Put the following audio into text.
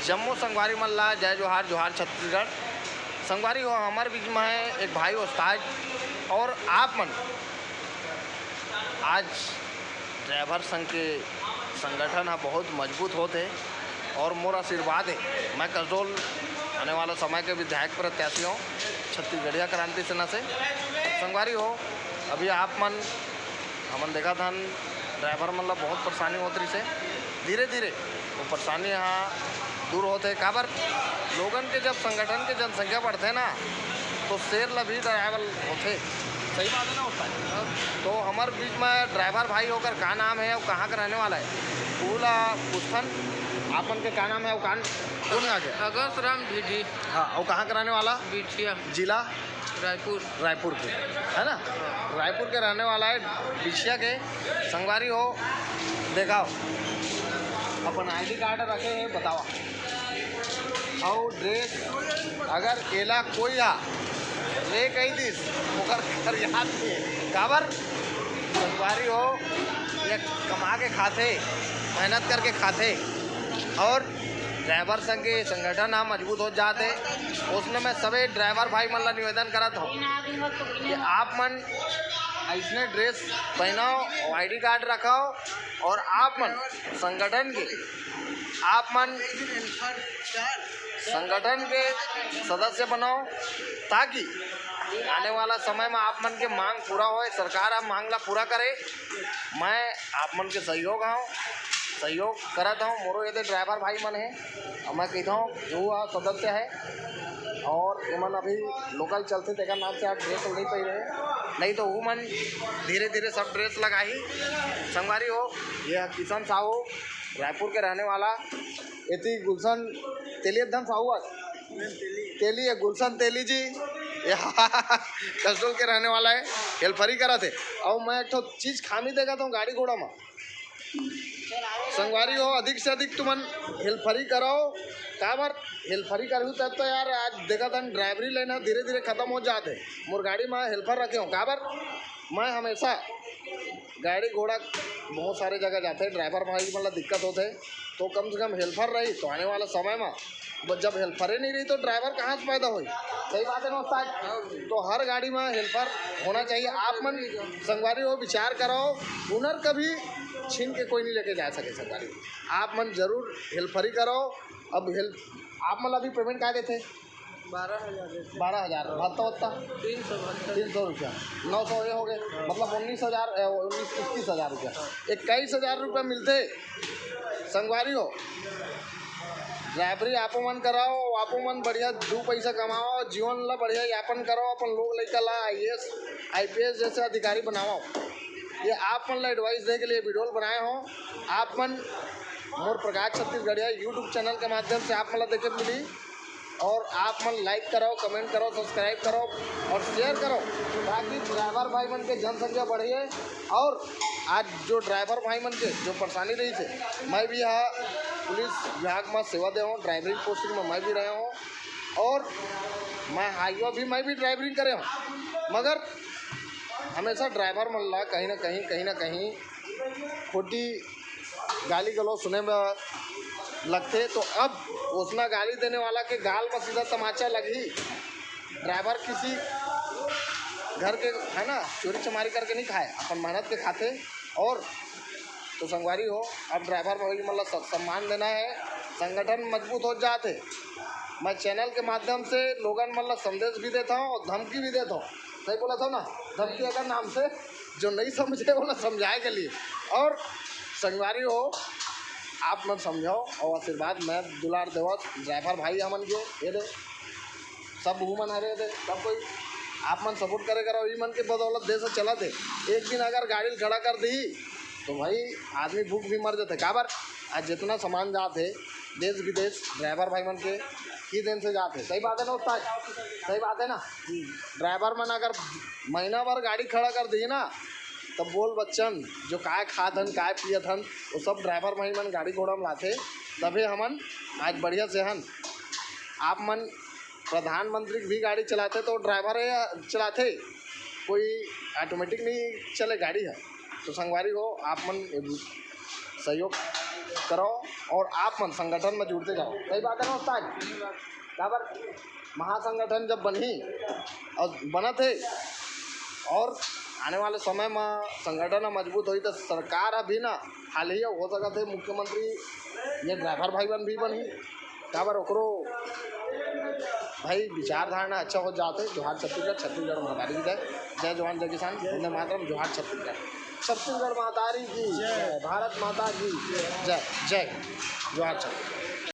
जम्मू संगवारी मल्ला जय जोहार जोहार छत्तीसगढ़। संगवारी हो हमारे बीच में है एक भाई उस्ताद और आप मन आज ड्राइवर संघ के संगठन है बहुत मजबूत होते और मोर आशीर्वाद है। मैं कसडोल आने वाला समय के विधायक प्रत्याशी हूँ छत्तीसगढ़िया क्रांति सेना से। संगवारी हो अभी आप मन हमन देखा था ड्राइवर मन ला बहुत परेशानी होती से धीरे धीरे वो परेशानी यहाँ दूर होते काबर लोगन के जब संगठन के जनसंख्या बढ़ते ना तो शेर ला भी ड्राइवर होते। सही बात है ना होता है। तो हमारे बीच में ड्राइवर भाई होकर का नाम है और कहाँ का रहने वाला है पूरा पुस्तन आपन के का नाम है और कौन आगे अगस्त राम भिडी। हाँ और कहाँ का रहने वाला बिछिया जिला रायपुर के है ना। रायपुर के रहने वाला है बिछिया के। संगवारी हो देखाओ अपन आईडी कार्ड रखे हैं बताओ और ड्रेस अगर केला कोई आ ले कही दिस ओकर याद नहीं काबर संगवारी हो ये कमा के खाते मेहनत करके खाते और ड्राइवर संघ के संगठन हम मजबूत हो जाते। उसने मैं सभी ड्राइवर भाई मन ला निवेदन करता हूँ कि आप मन ऐसने ड्रेस पहनाओ और आईडी कार्ड रखाओ और आप मन संगठन के सदस्य बनाओ ताकि आने वाला समय में आप मन के मांग पूरा होए। सरकार आप मांग ला पूरा करे। मैं आप मन के सहयोग करता हूँ। मोरो ये ड्राइवर भाई मन है और मैं कहता हूँ जो सदस्य है और ये मन अभी लोकल चलते देखा नाम से आप ड्रेस नहीं पहन रहे नहीं तो वो मन धीरे धीरे सब ड्रेस लगा ही। संगवारी हो ये किशन साहू रायपुर के रहने वाला इतनी गुलशन तेली एकदम साहू तेली है गुलशन तेली जी कसडोल के रहने वाला है। हेल्फरी करा थे और मैं एक तो चीज़ खामी देखा था गाड़ी घोड़ा में। संगवारी हो अधिक से अधिक तुमन हेल्फरी कराओ काबर हेल्फरी करूँ तब तो यार आज देखा था ड्राइवरी लेना धीरे धीरे ख़त्म हो जाते। मोर गाड़ी में हेल्पर रखे हूँ काबर मैं हमेशा गाड़ी घोड़ा बहुत सारे जगह जाते ड्राइवर भाई मतलब दिक्कत होते तो कम से कम हेल्पर रही तो आने वाला समय में जब हेल्पर ही नहीं रही तो ड्राइवर कहाँ से पैदा हुई। सही बात है ना उस्ताद। तो हर गाड़ी में हेल्पर होना चाहिए। आप मन संगवारी हो विचार कराओ हुनर कभी छीन के कोई नहीं लेके जा सके। संगवारी आप मन जरूर हेल्परी कराओ। अब आप मतलब अभी पेमेंट क्या देते 12,000 भत्ता 300 रुपया 900 ये हो गए मतलब 21,000 रुपया 21,000 रुपया मिलते। संगवारी हो ड्राइवरी आपो मन कराओ आपो मन बढ़िया 2 पैसा कमाओ जीवन ला बढ़िया यापन करो अपन लोग लड़का ला IAS IPS जैसे अधिकारी बनाओ। ये आप मन ला एडवाइस दे के लिए वीडियो बनाए हो। आप मन मोर प्रकाश छत्तीसगढ़िया यूट्यूब चैनल के माध्यम से आप मन ला देखे मिली और आप मन लाइक करो कमेंट करो सब्सक्राइब करो और शेयर करो ताकि ड्राइवर भाई मन के जनसंख्या बढ़िए। और आज जो ड्राइवर भाई मन के जो परेशानी रही थे मैं भी यहाँ पुलिस विभाग में सेवा दे हूँ ड्राइवरिंग पोस्टिंग में मैं भी रहे हूँ और मैं हाईवा भी मैं भी ड्राइवरिंग करे हूँ मगर हमेशा ड्राइवर मन ला कहीं ना कहीं खोटी गाली गलौज सुने में लगते। तो अब उसना गाली देने वाला के गाल में सीधा तमाचा लगी। ड्राइवर किसी घर के है ना चोरी चमारी करके नहीं खाए अपन मेहनत के खाते। और तो संगवारी हो अब ड्राइवर भाई मतलब सम्मान देना है संगठन मजबूत हो जाते। मैं चैनल के माध्यम से लोगन मतलब संदेश भी देता हूँ और धमकी भी देता हूँ। सही बोला था ना धमकी अगर नाम से जो नहीं समझे वो ना समझाए के लिए। और संगवारी हो आप मन समझाओ और आशीर्वाद मैं दुलार देव ड्राइवर भाई हमन के ये दे सब वुमन हरे दे सब कोई आप मन सपोर्ट करे करो ये मन के बदौलत देश चला दे। एक दिन अगर गाड़ी खड़ा कर दी तो भाई आदमी भूख भी मर जाते काबर आज जितना सामान जाते देश विदेश ड्राइवर भाई मन के ही दिन से जाते। सही बात है ना उस्ताद सही बात है ना। ड्राइवर मन अगर महीना भर गाड़ी खड़ा कर दी ना तब बोल बच्चन जो काय खात हन काय पियत हन वो सब ड्राइवर भाई मन गाड़ी घोड़ा में लाते तभी हमन आज बढ़िया से हन। आप मन प्रधानमंत्री भी गाड़ी चलाते तो ड्राइवर चलाते कोई ऑटोमेटिक नहीं चले गाड़ी है। तो संगवारी हो आप मन सहयोग करो और आप मन संगठन में जुड़ते जाओ। सही बात है ना उस्ताद? बराबर। महासंगठन जब बनी और बना थे और आने वाले समय में संगठन मजबूत हुई तो सरकार अभी ना हाल ही हो सका थे मुख्यमंत्री ये ड्राइवर भाई बन भी बनी बराबर। ओकरो भाई विचारधारा अच्छा हो जाते। जोहार छत्तीसगढ़, छत्तीसगढ़ महतारी की जय। जय जवान जय किसान, वंदे मातरम। जोहार छत्तीसगढ़, छत्तीसगढ़ महतारी की जय, भारत माता की जय। जय जोहार छत्तीसगढ़।